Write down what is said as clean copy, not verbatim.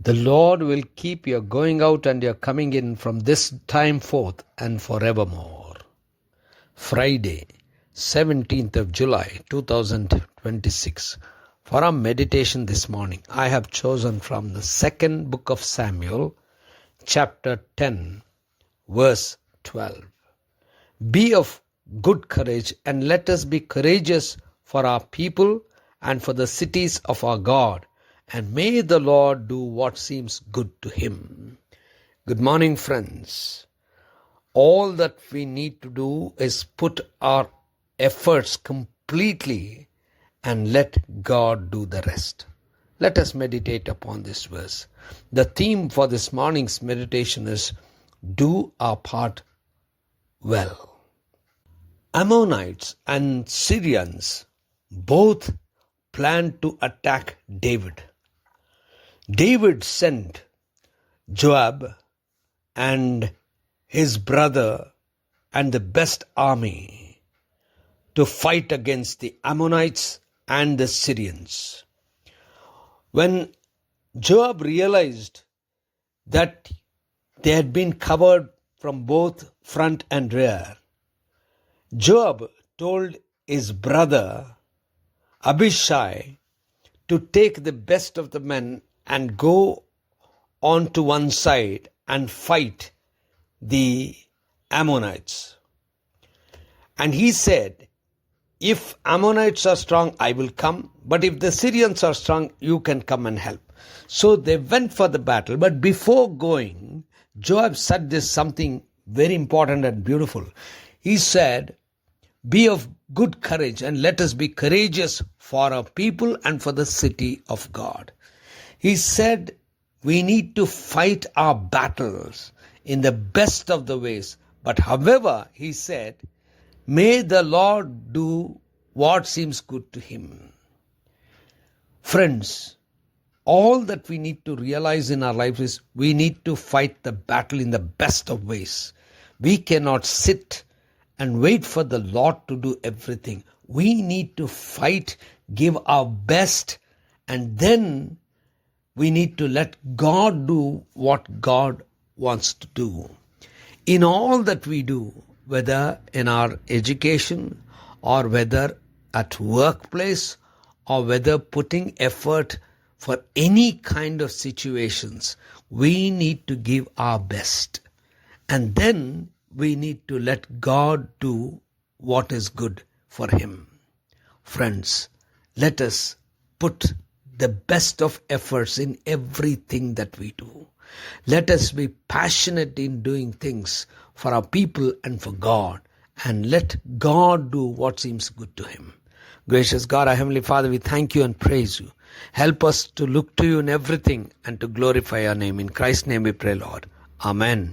The Lord will keep your going out and your coming in from this time forth and forevermore. Friday, 17th of July, 2026. For our meditation this morning, I have chosen from the second book of Samuel, chapter 10, verse 12. Be of good courage, and let us be courageous for our people and for the cities of our God. And may the Lord do what seems good to him. Good morning, friends. All that we need to do is put our efforts completely and let God do the rest. Let us meditate upon this verse. The theme for this morning's meditation is do our part well. Ammonites and Syrians both planned to attack David. David sent Joab and his brother and the best army to fight against the Ammonites and the Syrians. When Joab realized that they had been covered from both front and rear, Joab told his brother Abishai to take the best of the men and go on to one side and fight the Ammonites. And he said, if Ammonites are strong, I will come. But if the Syrians are strong, you can come and help. So they went for the battle. But before going, Joab said this something very important and beautiful. He said, be of good courage and let us be courageous for our people and for the city of God. He said we need to fight our battles in the best of the ways. But however, he said, may the Lord do what seems good to him. Friends, all that we need to realize in our lives is we need to fight the battle in the best of ways. We cannot sit and wait for the Lord to do everything. We need to fight, give our best, and then we need to let God do what God wants to do. In all that we do, whether in our education or whether at workplace or whether putting effort for any kind of situations, we need to give our best. And then we need to let God do what is good for him. Friends, let us put the best of efforts in everything that we do. Let us be passionate in doing things for our people and for God, and let God do what seems good to him. Gracious God, our Heavenly Father, we thank you and praise you. Help us to look to you in everything and to glorify your name. In Christ's name we pray, Lord. Amen.